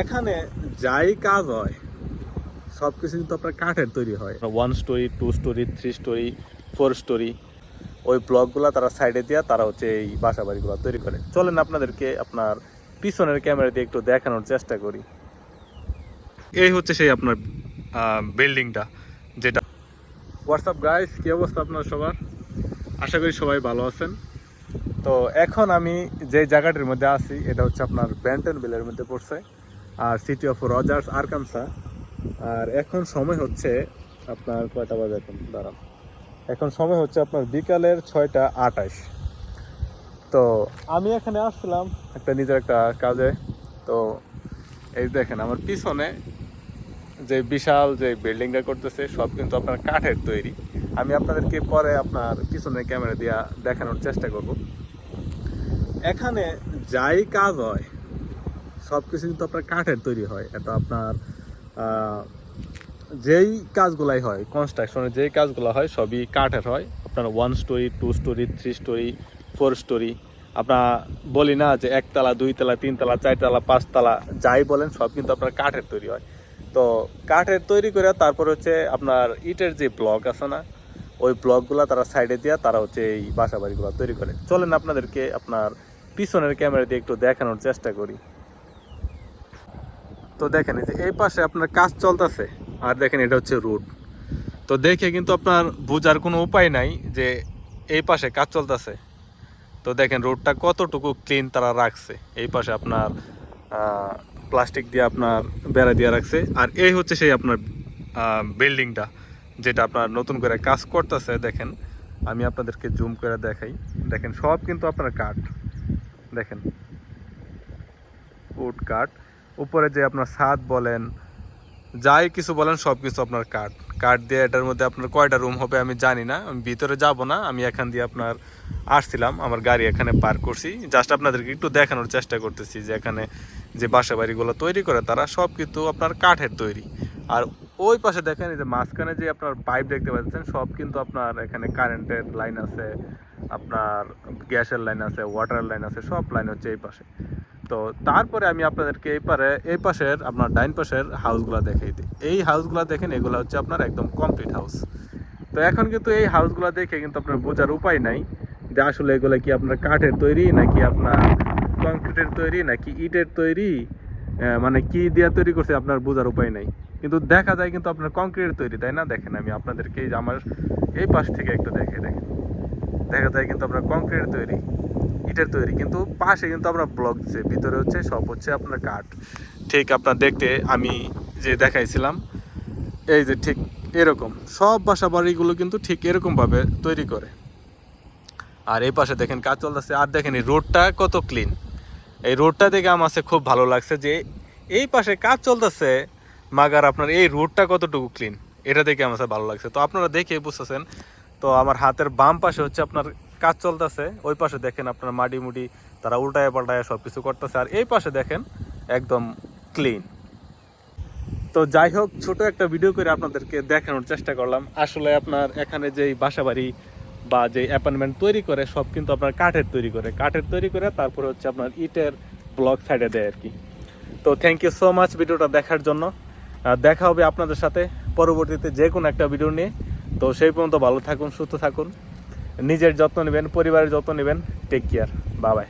এখানে যাই কাজ হয় সবকিছু কিন্তু আপনার কাঠের তৈরি হয়। 1 স্টোরি, 2 স্টোরি, 3 স্টোরি, 4 স্টোরি, ওই ব্লকগুলা তারা সাইডে দিয়ে তারা হচ্ছে এই বাসা বাড়িগুলো তৈরি করে। চলেন আপনাদেরকে আপনার পিছনের ক্যামেরা দিয়ে একটু দেখানোর চেষ্টা করি। এই হচ্ছে সেই আপনার বিল্ডিংটা যেটা। হোয়াটসঅ্যাপ গাইস, কি অবস্থা আপনার সবার? আশা করি সবাই ভালো আছেন। তো এখন আমি যে জায়গাটির মধ্যে আছি এটা হচ্ছে আপনার ব্যান্টনভিলের মধ্যে পড়ছে, আর সিটি অফ রজার্স আরকানসা। আর এখন সময় হচ্ছে আপনার কয়টা বাজে এখন দাঁড়ান, এখন সময় হচ্ছে আপনার বিকালের 6টা 28। তো আমি এখানে আসছিলাম একটা নিজের একটা কাজে। তো এই দেখেন আমার পিছনে যে বিশাল যে বিল্ডিংটা করতেছে সব কিন্তু আপনার কাঠের তৈরি। আমি আপনাদেরকে পরে আপনার পিছনের ক্যামেরা দিয়ে দেখানোর চেষ্টা করব। এখানে যাই কাজ হয় সব কিছু কিন্তু আপনার কাঠের তৈরি হয়। এটা আপনার যেই কাজগুলাই হয়, কনস্ট্রাকশনের যেই কাজগুলো হয় সবই কাঠের হয়। আপনার 1 স্টোরি, 2 স্টোরি, 3 স্টোরি, 4 স্টোরি, আপনার বলি না যে 1 তলা 2 তলা 3 তলা 4 তলা 5 তলা যাই বলেন সব কিন্তু আপনার কাঠের তৈরি হয়। তো কাঠের তৈরি করে তারপর হচ্ছে আপনার ইটের যে ব্লক আছে না, ওই ব্লকগুলো তারা সাইডে দিয়ে তারা হচ্ছে এই বাসা বাড়িগুলো তৈরি করে। চলেন আপনাদেরকে আপনার পিছনের ক্যামেরা দিয়ে একটু দেখানোর চেষ্টা করি। তো দেখেন এই পাশে আপনার কাজ চলতেছে, আর দেখেন এটা হচ্ছে রোড। তো দেখে কিন্তু আপনার বোঝার কোনো উপায় নাই যে এই পাশে কাজ চলতেছে। তো দেখেন রোডটা কতটুকু ক্লিন তারা রাখছে। এই পাশে আপনার প্লাস্টিক দিয়ে আপনার বেড়া দিয়ে রাখছে। আর এই হচ্ছে সেই আপনার বিল্ডিংটা যেটা আপনার নতুন করে কাজ করতেছে। দেখেন আমি আপনাদেরকে জুম করে দেখাই, দেখেন সব কিন্তু আপনার কাঠ। দেখেন উড কাঠ, উপরে যে আপনার ছাদ বলেন যাই কিছু বলেন সব কিছু আপনার কাঠ। কাঠ দিয়ে এটার মধ্যে আপনার কয়টা রুম হবে আমি জানি না, আমি ভিতরে যাব না। আমি এখান দিয়ে আপনার আসছিলাম, আমার গাড়ি এখানে পার্ক করছি, জাস্ট আপনাদেরকে একটু দেখানোর চেষ্টা করতেছি যে এখানে যে বাসা বাড়িগুলো তৈরি করে তারা সব কিন্তু আপনার কাঠের তৈরি। আর ওই পাশে দেখেন এই যে মাঝখানে যে আপনার পাইপ দেখতে পাচ্ছেন সব কিন্তু আপনার এখানে কারেন্টের লাইন আছে, আপনার গ্যাসের লাইন আছে, ওয়াটার লাইন আছে, সব লাইন হচ্ছে এই পাশে। তো তারপরে আমি আপনাদেরকে এই পাশের আপনার ডাইন পাশের হাউসগুলো দেখাই দিই। এই হাউসগুলো দেখেন এগুলো হচ্ছে আপনার একদম কমপ্লিট হাউস। তো এখন কিন্তু এই হাউসগুলো দেখে কিন্তু আপনার বোঝার উপায় নাই যে আসলে এগুলো কি আপনার কাঠের তৈরি নাকি আপনার কংক্রিটের তৈরি নাকি ইটের তৈরি, মানে কি দিয়ে তৈরি করছে আপনার বোঝার উপায় নাই। কিন্তু দেখা যায় কিন্তু আপনার কংক্রিটের তৈরি, তাই না? দেখেন আমি আপনাদেরকে এই যে আমার এই পাশ থেকে একটু দেখে দেখেন, দেখা যায় কিন্তু আপনার কংক্রিটের তৈরি, ইটের তৈরি, কিন্তু পাশে কিন্তু আমরা ব্লক দিচ্ছে, ভিতরে হচ্ছে সব হচ্ছে আপনার কাঠ। ঠিক আপনার দেখতে আমি যে দেখাইছিলাম এই যে ঠিক এরকম সব বাসা বাড়িগুলো কিন্তু ঠিক এরকমভাবে তৈরি করে। আর এই পাশে দেখেন কাজ চলতেছে। আর দেখেন এই রোডটা কত ক্লিন, এই রোডটা দেখে আমার কাছে খুব ভালো লাগছে যে এই পাশে কাজ চলতেছে মাগার আপনার এই রোডটা কতটুকু ক্লিন, এটা দেখে আমার কাছে ভালো লাগছে। তো আপনারা দেখে বুঝতেছেন। তো আমার হাতের বাম পাশে হচ্ছে আপনার কাজ চলতেছে, ওই পাশে দেখেন আপনার মাটি মুটি তারা উল্টায় পাল্টায় সব কিছু করতেছে। আর এই পাশে দেখেন একদম ক্লিন। তো যাই হোক, ছোট একটা ভিডিও করে আপনাদেরকে দেখানোর চেষ্টা করলাম। আসলে আপনার এখানে যেই বাসা বাড়ি বা যে অ্যাপার্টমেন্ট তৈরি করে সব কিন্তু আপনার কাঠের তৈরি করে তারপরে হচ্ছে আপনার ইটের ব্লক সাইডে দেয় আর কি। তো থ্যাংক ইউ সো মাচ ভিডিওটা দেখার জন্য। দেখা হবে আপনাদের সাথে পরবর্তীতে যে কোনো একটা ভিডিও নিয়ে। তো সেই পর্যন্ত ভালো থাকুন, সুস্থ থাকুন, নিজের যত্ন নেবেন, পরিবারের যত্ন নেবেন। Take care, bye by.